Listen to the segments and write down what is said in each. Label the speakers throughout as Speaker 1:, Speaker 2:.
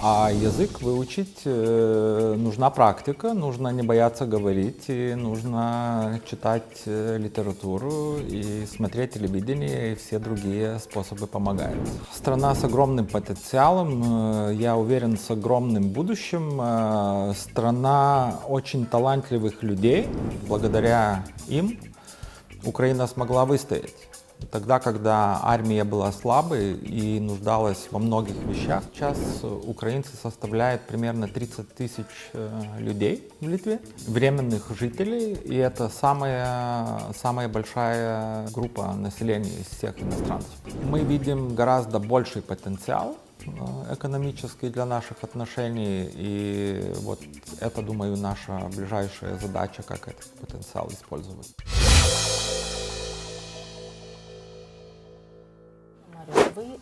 Speaker 1: А язык выучить нужна практика, нужно не бояться говорить, и нужно читать литературу и смотреть телевидение, и все другие способы помогают. Страна с огромным потенциалом, я уверен, с огромным будущим. Страна очень талантливых людей. Благодаря им Украина смогла выстоять. Тогда, когда армия была слабой и нуждалась во многих вещах, сейчас украинцы составляют примерно 30 тысяч людей в Литве, временных жителей, и это самая большая группа населения из всех иностранцев. Мы видим гораздо больший потенциал экономический для наших отношений, и вот это, думаю, наша ближайшая задача, как этот потенциал использовать.
Speaker 2: Вы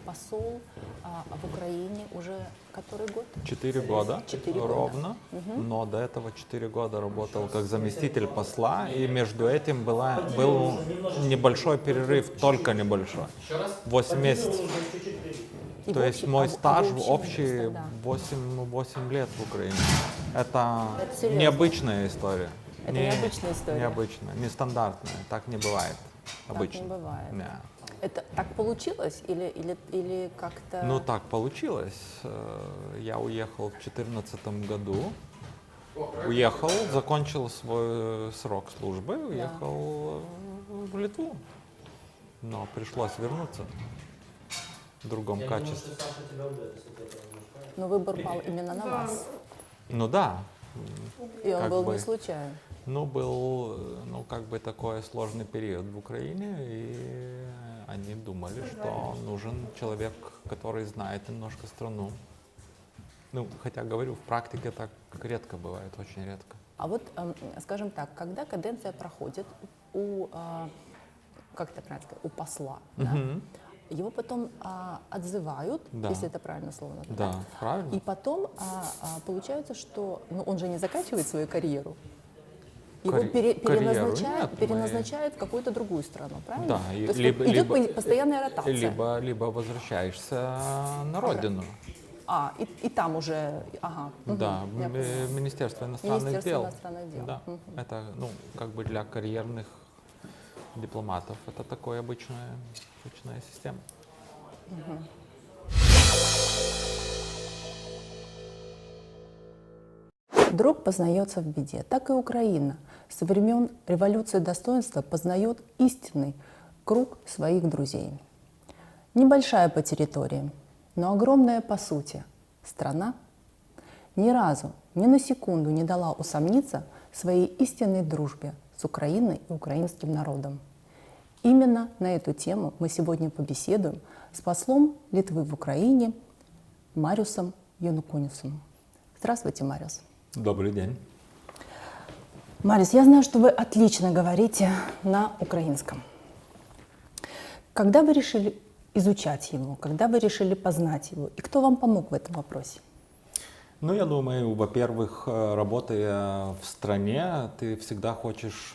Speaker 2: посол в Украине уже который год?
Speaker 1: 4 года,
Speaker 2: 4 года.
Speaker 1: ровно, но до этого 4 года работал как заместитель посла, и между этим был небольшой перерыв, только небольшой, 8 месяцев. То есть мой стаж общий 8 лет в Украине. Это необычная история.
Speaker 2: Это необычная история.
Speaker 1: Необычная, нестандартная, так не бывает обычно.
Speaker 2: Так не бывает.
Speaker 1: Да.
Speaker 2: Это так получилось или как-то…
Speaker 1: Ну, так получилось. Я уехал в 2014 году. Уехал, закончил свой срок службы, уехал в Литву. Но пришлось вернуться в другом качестве.
Speaker 2: Но выбор пал именно на вас.
Speaker 1: Ну да.
Speaker 2: И он был не случайен.
Speaker 1: Ну, был, как бы такой сложный период в Украине, и они думали, что нужен человек, который знает немножко страну. Ну, хотя, говорю, в практике так редко бывает, очень редко.
Speaker 2: А вот, скажем так, когда каденция проходит у, как это правильно сказать, у посла, да, его потом отзывают, если это правильно слово.
Speaker 1: Да, правильно.
Speaker 2: И потом получается, что он же не заканчивает свою карьеру. Его переназначают в какую-то другую страну, правильно?
Speaker 1: Да,
Speaker 2: то есть идет постоянная ротация.
Speaker 1: Либо возвращаешься на родину.
Speaker 2: И там уже,
Speaker 1: Да, Министерство иностранных дел. Да,
Speaker 2: Угу.
Speaker 1: это, как бы для карьерных дипломатов это такая обычная система.
Speaker 2: Угу. Друг познается в беде, так и Украина со времен революции достоинства познает истинный круг своих друзей. Небольшая по территории, но огромная по сути страна ни разу, ни на секунду не дала усомниться в своей истинной дружбе с Украиной и украинским народом. Именно на эту тему мы сегодня побеседуем с послом Литвы в Украине Мариусом Янукунисом. Здравствуйте, Мариус.
Speaker 1: Добрый день.
Speaker 2: Мариус, я знаю, что вы отлично говорите на украинском. Когда вы решили изучать его, когда вы решили познать его, и кто вам помог в этом вопросе?
Speaker 1: Ну, я думаю, во-первых, работая в стране, ты всегда хочешь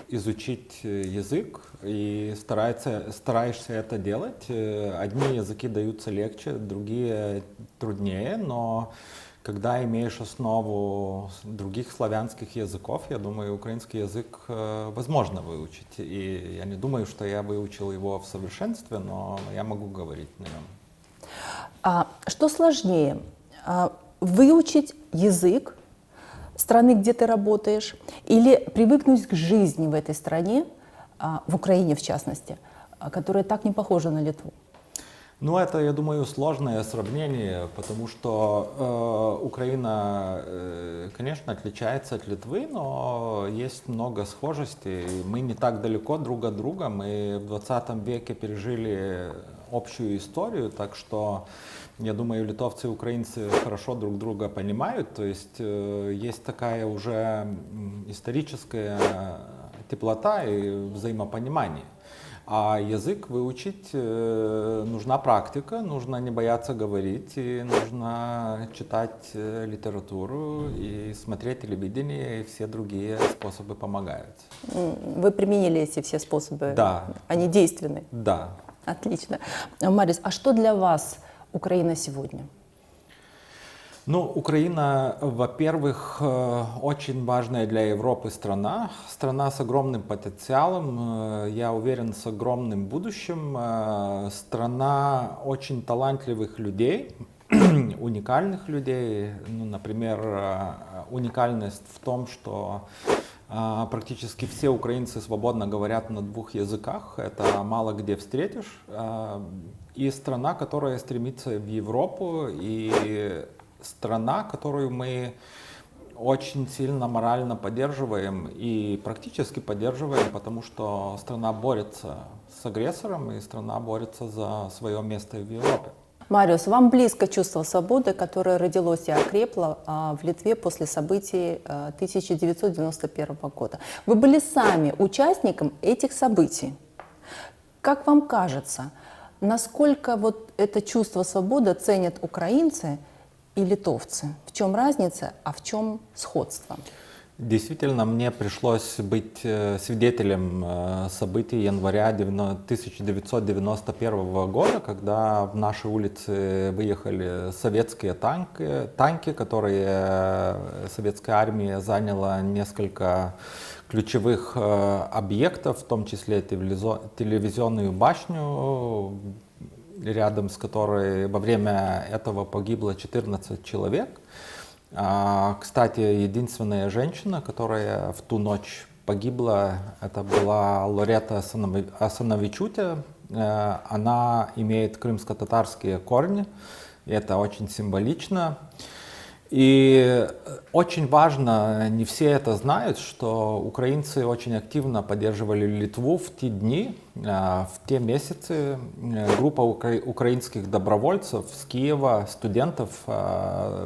Speaker 1: изучить язык и стараешься это делать. Одни языки даются легче, другие труднее, но когда имеешь основу других славянских языков, я думаю, украинский язык возможно выучить. И я не думаю, что я выучил его в совершенстве, но я могу говорить на нем.
Speaker 2: Что сложнее? Выучить язык страны, где ты работаешь, или привыкнуть к жизни в этой стране, в Украине в частности, которая так не похожа на Литву?
Speaker 1: Ну, это, я думаю, сложное сравнение, потому что Украина, конечно, отличается от Литвы, но есть много схожестей. Мы не так далеко друг от друга, мы в 20 веке пережили общую историю, так что, я думаю, литовцы и украинцы хорошо друг друга понимают, то есть есть такая уже историческая теплота и взаимопонимание. А язык выучить нужна практика, нужно не бояться говорить, и нужно читать литературу и смотреть телевидение, и все другие способы помогают.
Speaker 2: Вы применили эти все способы?
Speaker 1: Да.
Speaker 2: Они действенны?
Speaker 1: Да.
Speaker 2: Отлично. Мариус, а что для вас Украина сегодня?
Speaker 1: Ну, Украина, во-первых, очень важная для Европы страна, страна с огромным потенциалом, я уверен, с огромным будущим, страна очень талантливых людей, уникальных людей. Ну, например, уникальность в том, что практически все украинцы свободно говорят на 2 языках, это мало где встретишь. И страна, которая стремится в Европу, и страна, которую мы очень сильно морально поддерживаем и практически поддерживаем, потому что страна борется с агрессором, и страна борется за свое место в Европе.
Speaker 2: Мариус, вам близко чувство свободы, которое родилось и окрепло в Литве после событий 1991 года. Вы были сами участником этих событий. Как вам кажется, насколько вот это чувство свободы ценят украинцы и литовцы? В чем разница, а в чем сходство?
Speaker 1: Действительно, мне пришлось быть свидетелем событий января 1991 года, когда в наши улицы выехали советские танки, которые советская армия заняла несколько ключевых объектов, в том числе телевизионную башню, рядом с которой во время этого погибло 14 человек. Кстати, единственная женщина, которая в ту ночь погибла, это была Лорета Асановичуте. Она имеет крымско-татарские корни, и это очень символично. И очень важно, не все это знают, что украинцы очень активно поддерживали Литву в те дни, в те месяцы. Группа украинских добровольцев с Киева, студентов,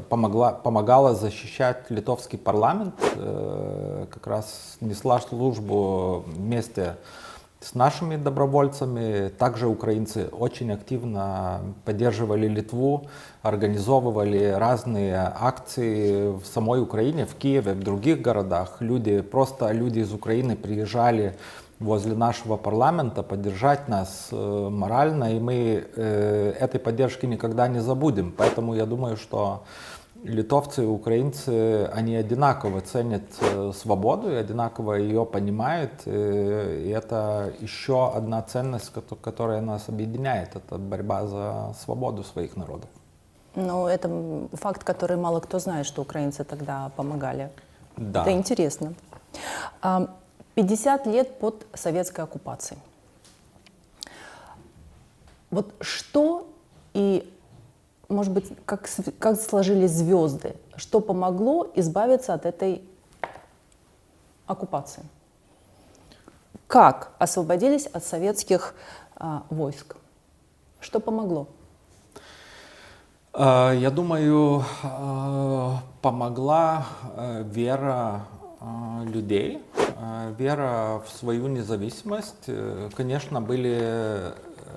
Speaker 1: помогала защищать литовский парламент, как раз несла службу вместе с нашими добровольцами. Также украинцы очень активно поддерживали Литву, организовывали разные акции в самой Украине, в Киеве, в других городах. Люди из Украины приезжали возле нашего парламента поддержать нас морально, и мы этой поддержки никогда не забудем. Поэтому я думаю, что литовцы и украинцы, они одинаково ценят свободу и одинаково ее понимают. И это еще одна ценность, которая нас объединяет. Это борьба за свободу своих народов.
Speaker 2: Ну, это факт, который мало кто знает, что украинцы тогда помогали.
Speaker 1: Да.
Speaker 2: Это интересно. 50 лет под советской оккупацией. Вот что и, может быть, как сложились звезды, что помогло избавиться от этой оккупации? Как освободились от советских войск? Что помогло?
Speaker 1: Я думаю, помогла вера людей, вера в свою независимость. Конечно, были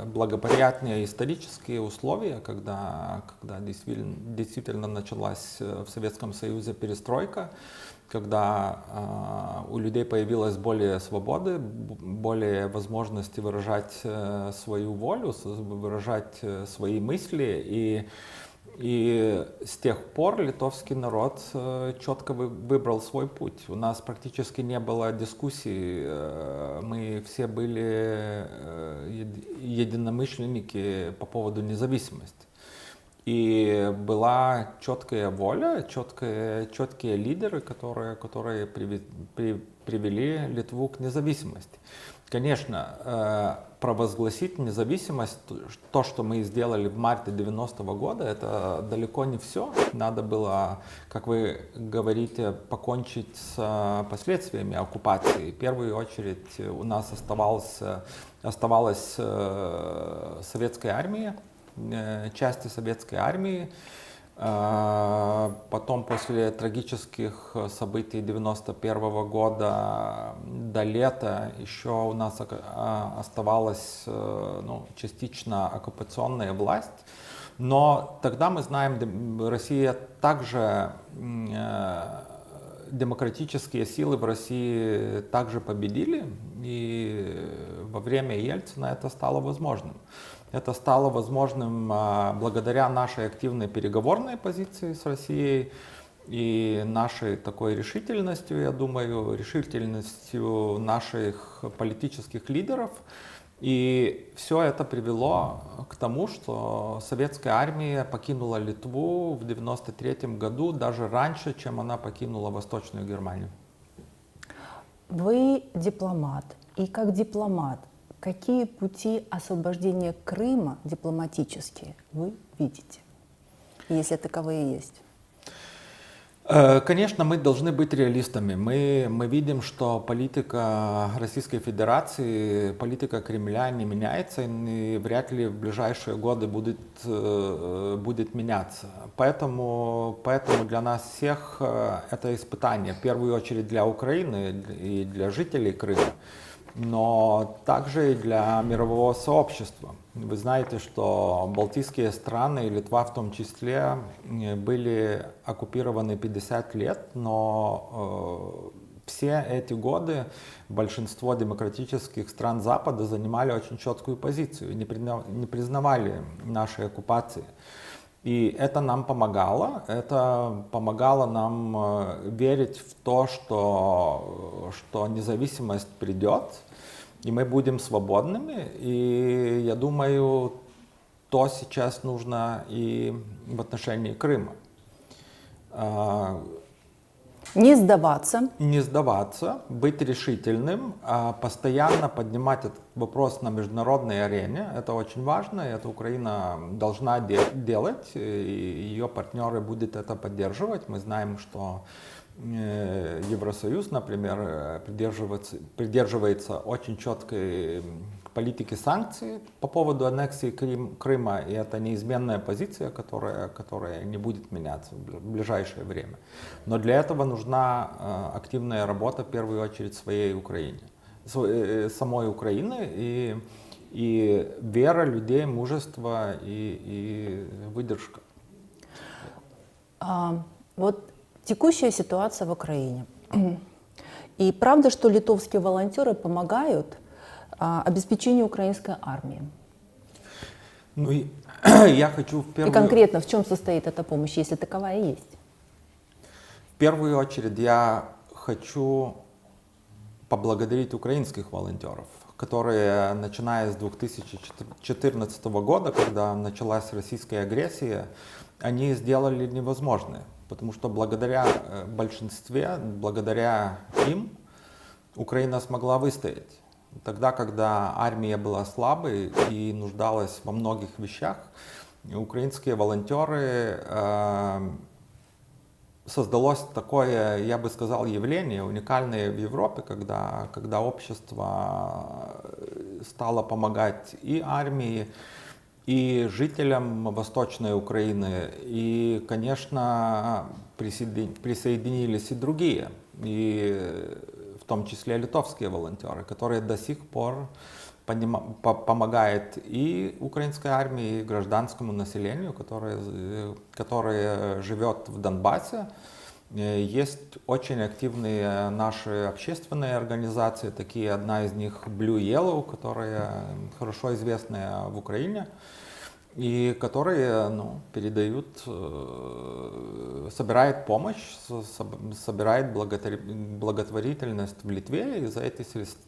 Speaker 1: благоприятные исторические условия, когда действительно началась в Советском Союзе перестройка, когда у людей появилось более свободы, более возможности выражать свою волю, выражать свои мысли. И с тех пор литовский народ четко выбрал свой путь. У нас практически не было дискуссий, мы все были единомышленники по поводу независимости. И была четкая воля, четкие лидеры, которые привели Литву к независимости. Конечно, провозгласить независимость, то, что мы сделали в марте 90-го года, это далеко не все. Надо было, как вы говорите, покончить с последствиями оккупации. В первую очередь у нас оставалась советская армия, части советской армии. Потом, после трагических событий 91 года до лета, еще у нас оставалась частично оккупационная власть. Но тогда, мы знаем, Россия также, демократические силы в России также победили, и во время Ельцина это стало возможным. Это стало возможным благодаря нашей активной переговорной позиции с Россией и нашей такой решительностью, я думаю, решительностью наших политических лидеров. И все это привело к тому, что советская армия покинула Литву в 1993 году даже раньше, чем она покинула Восточную Германию.
Speaker 2: Вы дипломат. И как дипломат, какие пути освобождения Крыма дипломатические вы видите, если таковые есть?
Speaker 1: Конечно, мы должны быть реалистами. Мы видим, что политика Российской Федерации, политика Кремля не меняется и вряд ли в ближайшие годы будет меняться. Поэтому для нас всех это испытание, в первую очередь для Украины и для жителей Крыма, но также и для мирового сообщества. Вы знаете, что Балтийские страны, и Литва в том числе, были оккупированы 50 лет, но все эти годы большинство демократических стран Запада занимали очень четкую позицию, не признавали нашей оккупации. И это нам помогало. Это помогало нам верить в то, что независимость придет, и мы будем свободными. И я думаю, то сейчас нужно и в отношении Крыма.
Speaker 2: Не сдаваться.
Speaker 1: Не сдаваться, быть решительным, постоянно поднимать этот вопрос на международной арене. Это очень важно, и это Украина должна делать, и ее партнеры будут это поддерживать. Мы знаем, что Евросоюз, например, придерживается очень четкой политики санкций по поводу аннексии Крыма, и это неизменная позиция, которая не будет меняться в ближайшее время. Но для этого нужна активная работа, в первую очередь, самой Украины, и вера людей, мужество и выдержка.
Speaker 2: Вот текущая ситуация в Украине. И правда, что литовские волонтеры помогают обеспечению украинской армии?
Speaker 1: Ну, я хочу
Speaker 2: И конкретно в чем состоит эта помощь, если таковая есть?
Speaker 1: В первую очередь я хочу поблагодарить украинских волонтеров, которые, начиная с 2014 года, когда началась российская агрессия, они сделали невозможное. Потому что благодаря им Украина смогла выстоять. Тогда, когда армия была слабой и нуждалась во многих вещах, украинские волонтеры, создалось такое, я бы сказал, явление, уникальное в Европе, когда общество стало помогать и армии, и жителям Восточной Украины, и, конечно, присоединились и другие, и в том числе литовские волонтеры, которые до сих пор помогают и украинской армии, и гражданскому населению, которое живет в Донбассе. Есть очень активные наши общественные организации, такие, одна из них Blue Yellow, которая хорошо известная в Украине, и которые передают, собирают помощь, собирают благотворительность в Литве, и за эти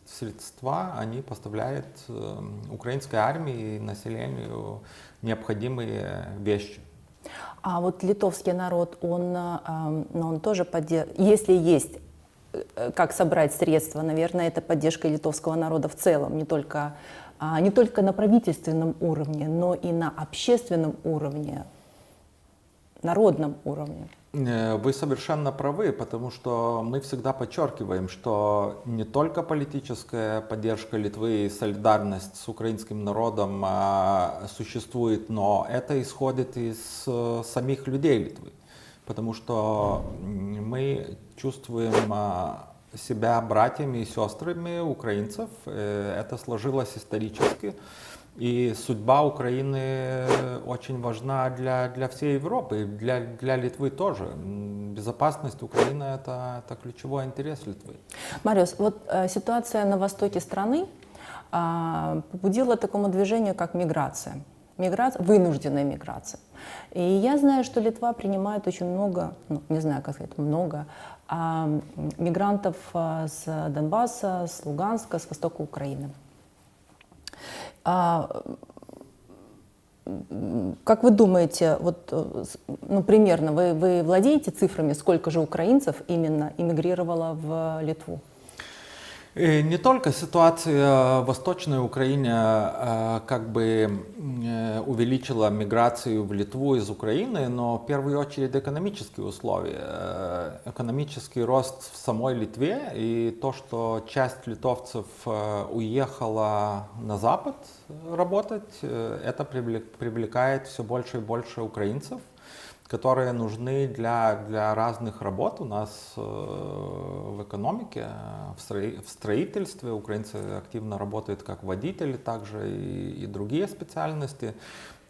Speaker 1: средства они поставляют украинской армии и населению необходимые вещи.
Speaker 2: А вот литовский народ, он тоже поддерживает, если есть как собрать средства, наверное, это поддержка литовского народа в целом, не только на правительственном уровне, но и на общественном уровне, народном уровне.
Speaker 1: Вы совершенно правы, потому что мы всегда подчеркиваем, что не только политическая поддержка Литвы и солидарность с украинским народом существует, но это исходит из самих людей Литвы, потому что мы чувствуем себя братьями и сестрами украинцев. Это сложилось исторически. И судьба Украины очень важна для всей Европы, и для Литвы тоже. Безопасность Украины – это ключевой интерес Литвы.
Speaker 2: Мариус, вот ситуация на востоке страны, побудило такому движению, как миграция. Вынужденная миграция. И я знаю, что Литва принимает очень много, ну, не знаю, как сказать, много, мигрантов с Донбасса, с Луганска, с востока Украины. Как вы думаете, вот, ну, примерно, вы владеете цифрами, сколько же украинцев именно эмигрировало в Литву?
Speaker 1: И не только ситуация в Восточной Украине как бы увеличила миграцию в Литву из Украины, но в первую очередь экономические условия. Экономический рост в самой Литве и то, что часть литовцев уехала на Запад работать, это привлекает все больше и больше украинцев, которые нужны для разных работ у нас в экономике, в строительстве. Украинцы активно работают как водители, также и другие специальности.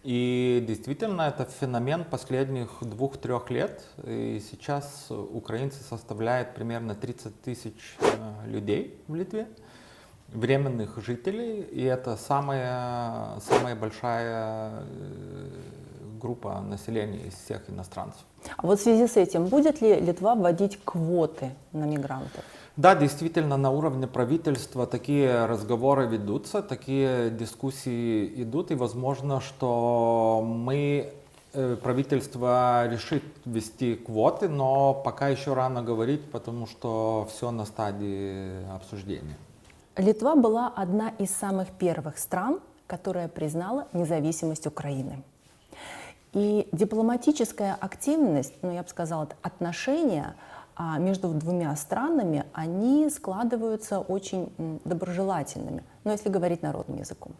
Speaker 1: И действительно, это феномен последних 2-3 лет. И сейчас украинцы составляют примерно 30 тысяч людей в Литве, временных жителей. И это самая большая группа населения из всех иностранцев.
Speaker 2: А вот в связи с этим будет ли Литва вводить квоты на мигрантов?
Speaker 1: Да, действительно, на уровне правительства такие разговоры ведутся, такие дискуссии идут, и возможно, что правительство решит ввести квоты, но пока еще рано говорить, потому что все на стадии обсуждения.
Speaker 2: Литва была одна из самых первых стран, которая признала независимость Украины. И дипломатическая активность, ну, я бы сказала, отношения между двумя странами, они складываются очень доброжелательными, но если говорить народным языком.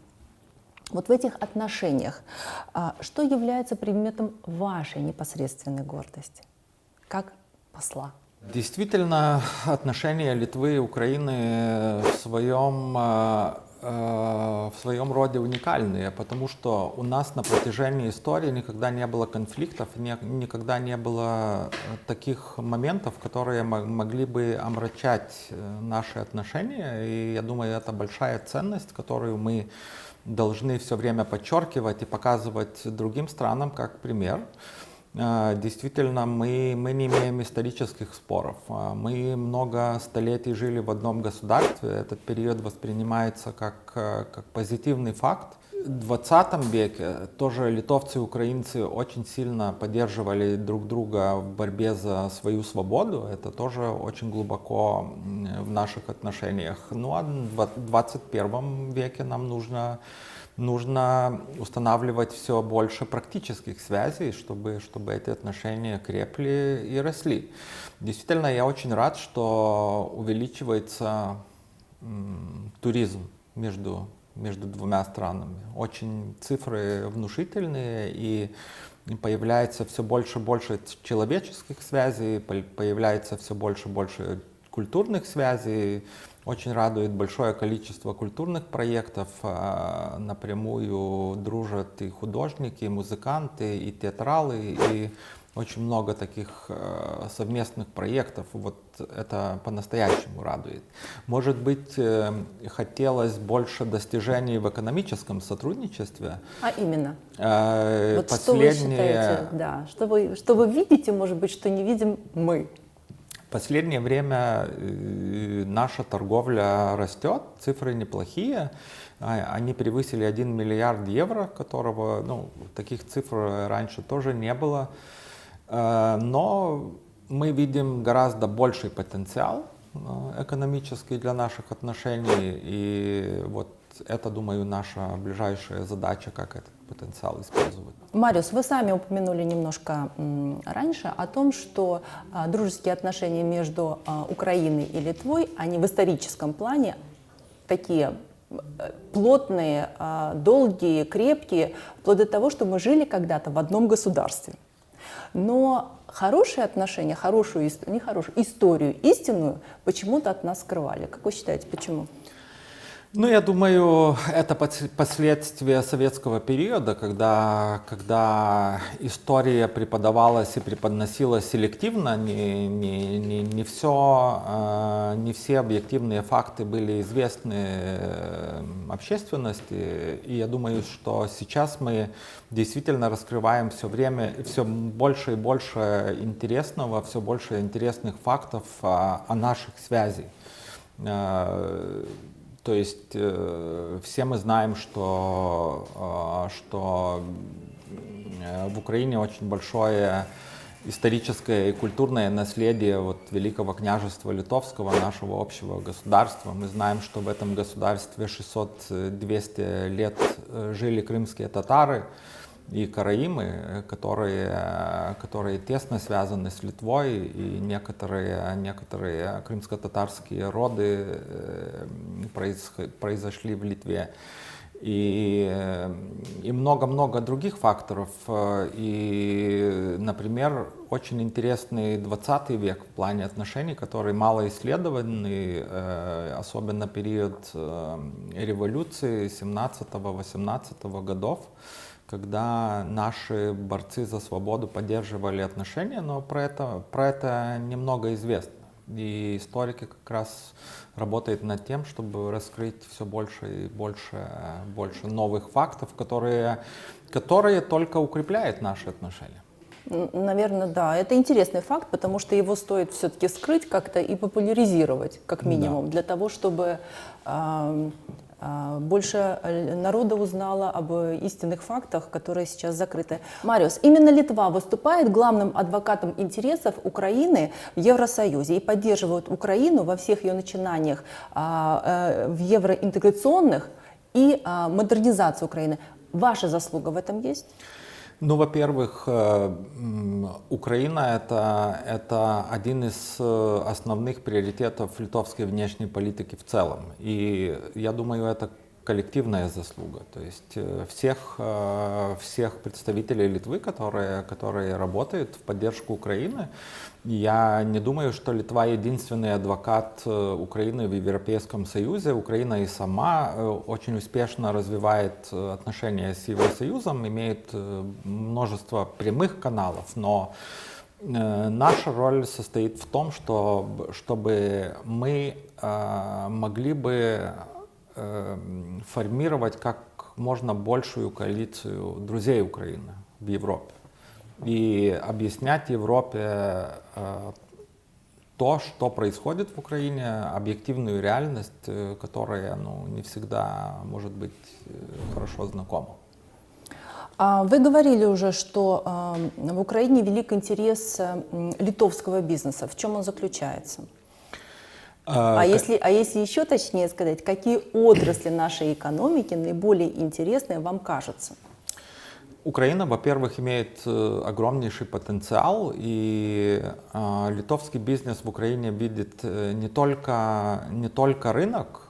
Speaker 2: Вот в этих отношениях что является предметом вашей непосредственной гордости, как посла?
Speaker 1: Действительно, отношения Литвы и Украины в своем роде уникальные, потому что у нас на протяжении истории никогда не было конфликтов, никогда не было таких моментов, которые могли бы омрачать наши отношения. И я думаю, это большая ценность, которую мы должны все время подчеркивать и показывать другим странам как пример. Действительно, мы не имеем исторических споров. Мы много столетий жили в одном государстве. Этот период воспринимается как позитивный факт. В 20 веке тоже литовцы и украинцы очень сильно поддерживали друг друга в борьбе за свою свободу. Это тоже очень глубоко в наших отношениях. Ну а в 21 веке нам нужно устанавливать все больше практических связей, чтобы эти отношения крепли и росли. Действительно, я очень рад, что увеличивается туризм между двумя странами. Очень цифры внушительные, и появляется все больше и больше человеческих связей, появляется все больше и больше культурных связей. Очень радует большое количество культурных проектов. Напрямую дружат и художники, и музыканты, и театралы, и очень много таких совместных проектов. Вот это по-настоящему радует. Может быть, хотелось больше достижений в экономическом сотрудничестве.
Speaker 2: А именно? Вот
Speaker 1: Последние...
Speaker 2: что вы считаете, да, что вы видите, может быть, что не видим мы?
Speaker 1: В последнее время наша торговля растет, цифры неплохие. Они превысили 1 миллиард евро, которого, ну, таких цифр раньше тоже не было. Но мы видим гораздо больший потенциал экономический для наших отношений. И вот это, думаю, наша ближайшая задача, как этот потенциал использовать.
Speaker 2: Мариус, вы сами упомянули немножко раньше о том, что дружеские отношения между Украиной и Литвой, они в историческом плане такие плотные, долгие, крепкие, вплоть до того, что мы жили когда-то в одном государстве. Но хорошие отношения, историю истинную почему-то от нас скрывали. Как вы считаете, почему?
Speaker 1: Ну, я думаю, это последствия советского периода, когда история преподавалась и преподносилась селективно, не все объективные факты были известны общественности. И я думаю, что сейчас мы действительно раскрываем все время все больше и больше интересного, все больше интересных фактов о наших связях. То есть все мы знаем, что в Украине очень большое историческое и культурное наследие вот Великого княжества Литовского, нашего общего государства. Мы знаем, что в этом государстве 600-200 лет жили крымские татары и караимы, которые тесно связаны с Литвой, и некоторые крымско-татарские роды произошли в Литве. И много-много других факторов. И, например, очень интересный 20 век в плане отношений, который мало исследованный, особенно период революции 17-18 годов, когда наши борцы за свободу поддерживали отношения, но про это немного известно. И историки как раз работают над тем, чтобы раскрыть все больше и больше новых фактов, которые только укрепляют наши отношения.
Speaker 2: Наверное, да. Это интересный факт, потому что его стоит все-таки скрыть как-то и популяризировать, как минимум, да, для того, чтобы больше народа узнало об истинных фактах, которые сейчас закрыты. Мариус, именно Литва выступает главным адвокатом интересов Украины в Евросоюзе и поддерживает Украину во всех ее начинаниях в евроинтеграционных и модернизации Украины. Ваша заслуга в этом есть?
Speaker 1: Ну, во-первых, Украина это один из основных приоритетов литовской внешней политики в целом. И я думаю, это коллективная заслуга. То есть всех представителей Литвы, которые работают в поддержку Украины. Я не думаю, что Литва единственный адвокат Украины в Европейском Союзе. Украина и сама очень успешно развивает отношения с Евросоюзом, имеет множество прямых каналов, но наша роль состоит в том, чтобы мы могли бы формировать как можно большую коалицию друзей Украины в Европе и объяснять Европе то, что происходит в Украине, объективную реальность, которая не всегда может быть хорошо знакома.
Speaker 2: Вы говорили уже, что в Украине велик интерес литовского бизнеса. В чем он заключается? Если еще точнее сказать, какие отрасли нашей экономики наиболее интересные вам кажутся?
Speaker 1: Украина, во-первых, имеет огромнейший потенциал, и литовский бизнес в Украине видит не только рынок,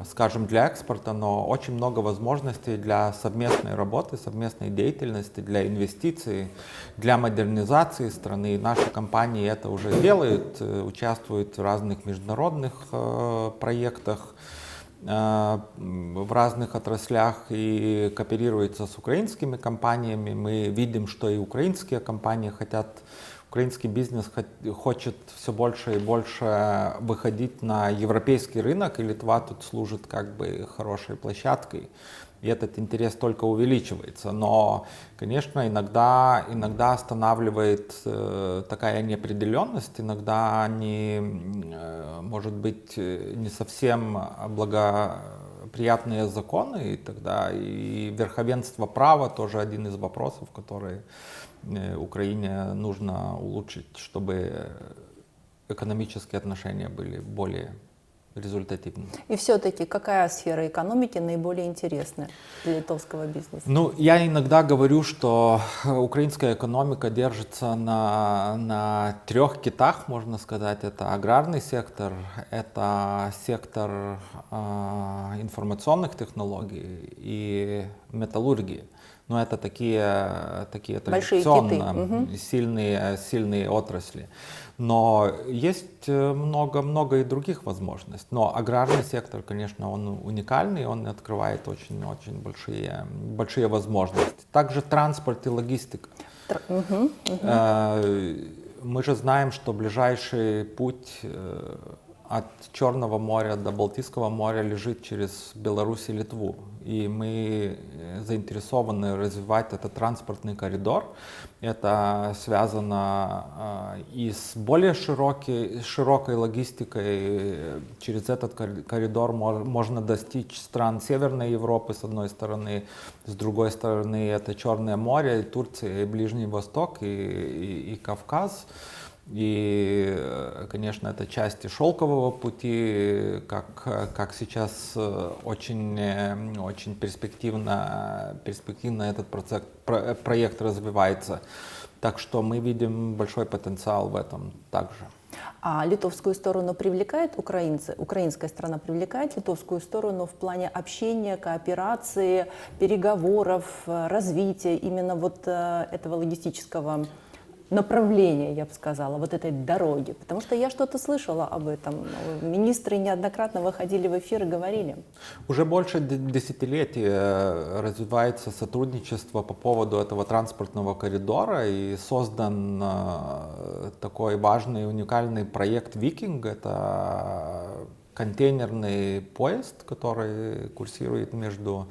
Speaker 1: скажем, для экспорта, но очень много возможностей для совместной работы, совместной деятельности, для инвестиций, для модернизации страны. Наши компании это уже делают, участвуют в разных международных проектах, в разных отраслях и кооперируется с украинскими компаниями. Мы видим, что и украинские компании украинский бизнес хочет все больше и больше выходить на европейский рынок, и Литва тут служит как бы хорошей площадкой. И этот интерес только увеличивается. Но, конечно, иногда останавливает такая неопределенность, иногда может быть, не совсем благоприятные законы, и тогда и верховенство права тоже один из вопросов, которые Украине нужно улучшить, чтобы экономические отношения были более результативно.
Speaker 2: И все-таки какая сфера экономики наиболее интересна для литовского бизнеса?
Speaker 1: Ну, я иногда говорю, что украинская экономика держится на 3 китах, можно сказать. Это аграрный сектор, это сектор информационных технологий и металлургии. но это такие
Speaker 2: Большие
Speaker 1: традиционно
Speaker 2: киты.
Speaker 1: сильные отрасли. Но есть много и других возможностей. Но аграрный сектор, конечно, он уникальный, он открывает очень большие возможности. Также транспорт и логистика. Мы же знаем, что ближайший путь от Черного моря до Балтийского моря лежит через Беларусь и Литву. И мы заинтересованы развивать этот транспортный коридор. Это связано и с более широкой логистикой. Через этот коридор можно достичь стран Северной Европы, с одной стороны. С другой стороны, это Черное море, и Турция, и Ближний Восток, и Кавказ. И, конечно, это части шелкового пути, как сейчас очень перспективно этот проект развивается. Так что мы видим большой потенциал в этом также.
Speaker 2: А литовскую сторону привлекает украинцы? Украинская сторона привлекает литовскую сторону в плане общения, кооперации, переговоров, развития именно вот этого логистического направления, я бы сказала, вот этой дороги? Потому что я что-то слышала об этом. Министры неоднократно выходили в эфир и говорили.
Speaker 1: Уже больше десятилетий развивается сотрудничество по поводу этого транспортного коридора, и создан такой важный уникальный проект «Викинг». Это контейнерный поезд, который курсирует между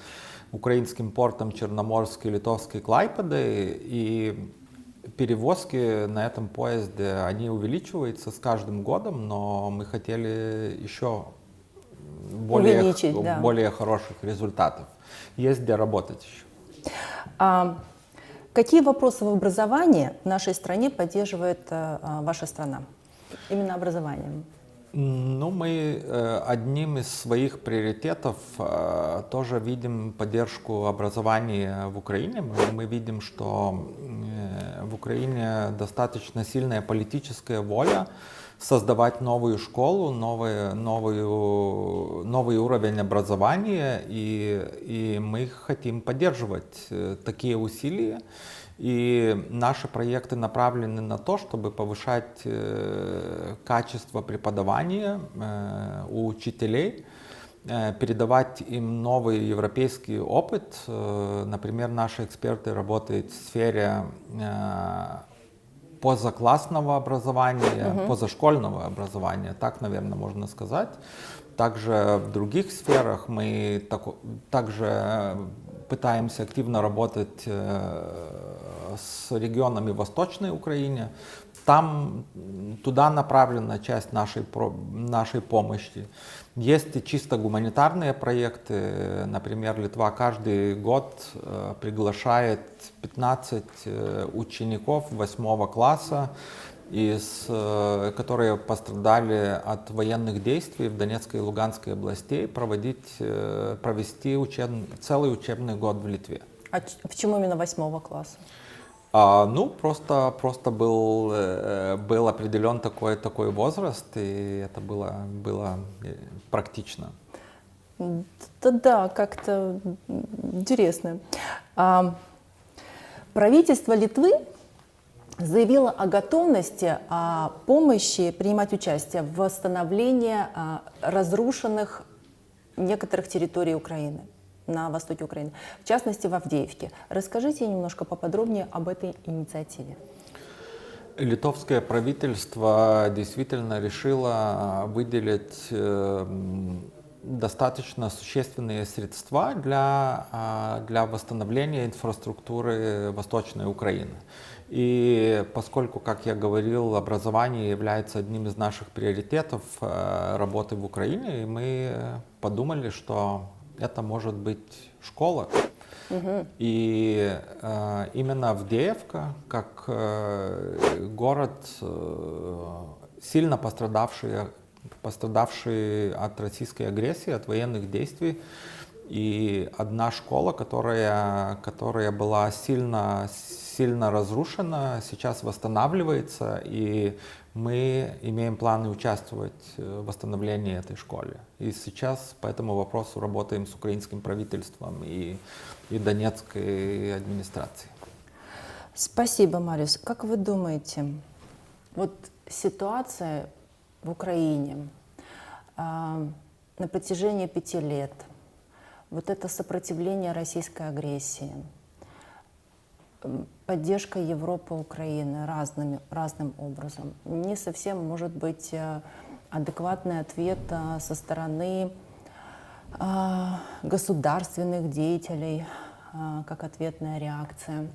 Speaker 1: украинским портом Черноморск и литовской Клайпедой. И перевозки на этом поезде, они увеличиваются с каждым годом, но мы хотели еще более хороших результатов. Есть где работать еще.
Speaker 2: Какие вопросы в образовании в нашей стране поддерживает ваша страна? Именно образованием.
Speaker 1: Ну, мы одним из своих приоритетов тоже видим поддержку образования в Украине. Мы видим, что в Украине достаточно сильная политическая воля создавать новую школу, новый уровень образования, и мы хотим поддерживать такие усилия. И наши проекты направлены на то, чтобы повышать качество преподавания у учителей, передавать им новый европейский опыт. Например, наши эксперты работают в сфере позаклассного образования, позашкольного образования, так, наверное, можно сказать. Также в других сферах мы также пытаемся активно работать с регионами Восточной Украины. Туда направлена часть нашей помощи. Есть и чисто гуманитарные проекты. Например, Литва каждый год приглашает 15 учеников 8 класса, которые пострадали от военных действий в Донецкой и Луганской областей, провести целый учебный год в Литве.
Speaker 2: А почему именно 8 класса?
Speaker 1: Ну, просто был определен такой возраст, и это было практично.
Speaker 2: Да, как-то интересно. Правительство Литвы заявило о готовности помощи принимать участие в восстановлении разрушенных некоторых территорий Украины, на востоке Украины, в частности в Авдеевке. Расскажите немножко поподробнее об этой инициативе.
Speaker 1: Литовское правительство действительно решило выделить достаточно существенные средства для восстановления инфраструктуры Восточной Украины. И поскольку, как я говорил, образование является одним из наших приоритетов работы в Украине, мы подумали, что это может быть школа. И именно Авдеевка, как город, сильно пострадавший от российской агрессии, от военных действий, и одна школа, которая была сильно сильно разрушена, сейчас восстанавливается, и мы имеем планы участвовать в восстановлении этой школы. И сейчас по этому вопросу работаем с украинским правительством и Донецкой администрацией.
Speaker 2: Спасибо, Мариус. Как вы думаете, вот ситуация в Украине на протяжении 5 лет, вот это сопротивление российской агрессии, поддержка Европы Украины разным образом, не совсем может быть адекватный ответ со стороны государственных деятелей, как ответная реакция.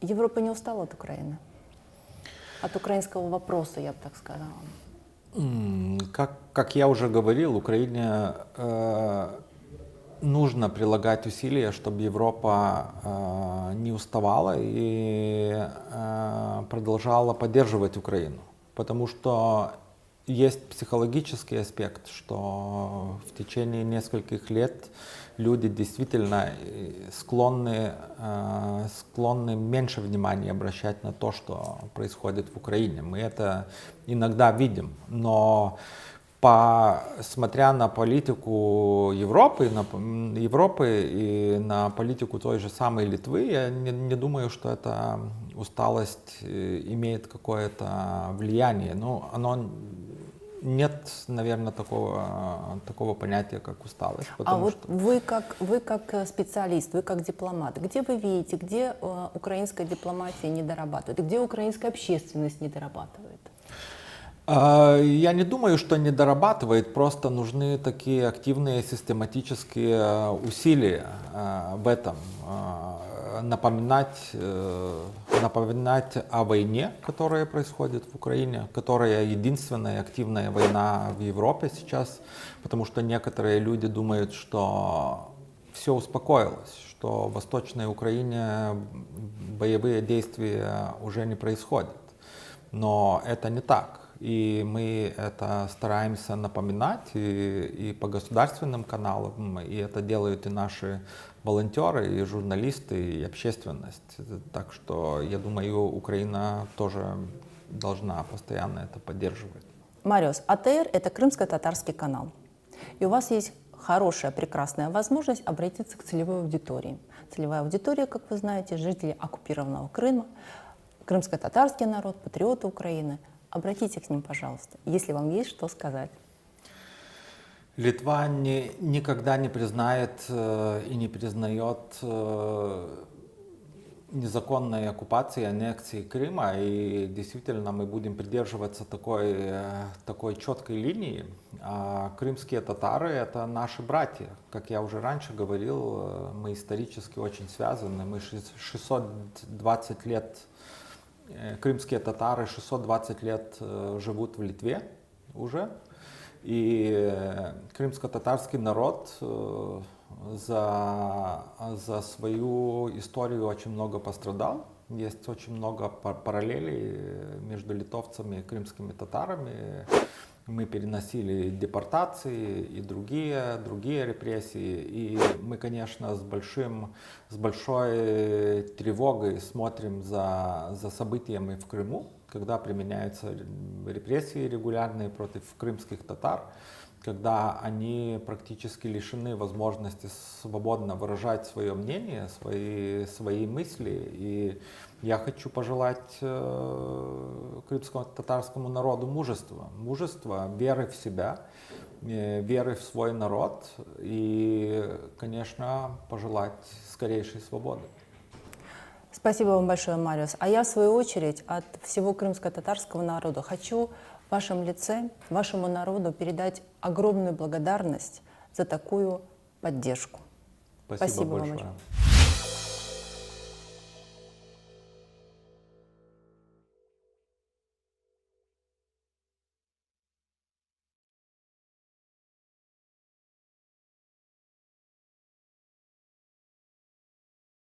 Speaker 2: Европа не устала от Украины? От украинского вопроса, я бы так сказала.
Speaker 1: Как я уже говорил, Украине нужно прилагать усилия, чтобы Европа не уставала и продолжала поддерживать Украину. Потому что есть психологический аспект, что в течение нескольких лет люди действительно склонны меньше внимания обращать на то, что происходит в Украине. Мы это иногда видим, но смотря на политику Европы и на политику той же самой Литвы, я не думаю, что эта усталость имеет какое-то влияние. Ну, нет, наверное, такого понятия, как усталость.
Speaker 2: А вот вы как специалист, вы как дипломат, где вы видите, где украинская дипломатия не дорабатывает, где украинская общественность не дорабатывает?
Speaker 1: Я не думаю, что не дорабатывает, просто нужны такие активные систематические усилия в этом. Напоминать о войне, которая происходит в Украине, которая единственная активная война в Европе сейчас, потому что некоторые люди думают, что все успокоилось, что в Восточной Украине боевые действия уже не происходят. Но это не так. И мы это стараемся напоминать и по государственным каналам, и это делают и наши волонтеры, и журналисты, и общественность. Так что, я думаю, Украина тоже должна постоянно это поддерживать.
Speaker 2: Мариус, АТР – это крымско-татарский канал. И у вас есть хорошая, прекрасная возможность обратиться к целевой аудитории. Целевая аудитория, как вы знаете, жители оккупированного Крыма, крымско-татарский народ, патриоты Украины. Обратитесь к ним, пожалуйста, если вам есть что сказать.
Speaker 1: Литва никогда не признает и не признает незаконной оккупации, аннексии Крыма. И действительно мы будем придерживаться такой четкой линии. А крымские татары — это наши братья. Как я уже раньше говорил, мы исторически очень связаны. Мы 620 лет, крымские татары 620 лет живут в Литве уже. И крымско-татарский народ за свою историю очень много пострадал. Есть очень много параллелей между литовцами и крымскими татарами. Мы переносили депортации и другие репрессии. И мы, конечно, с большой тревогой смотрим за событиями в Крыму, когда применяются репрессии регулярные против крымских татар, когда они практически лишены возможности свободно выражать свое мнение, свои мысли. И я хочу пожелать крымскому татарскому народу мужества, веры в себя, веры в свой народ и, конечно, пожелать скорейшей свободы.
Speaker 2: Спасибо вам большое, Мариус. А я, в свою очередь, от всего крымско-татарского народа хочу в вашем лице, вашему народу передать огромную благодарность за такую поддержку.
Speaker 1: Спасибо большое.
Speaker 2: вам большое.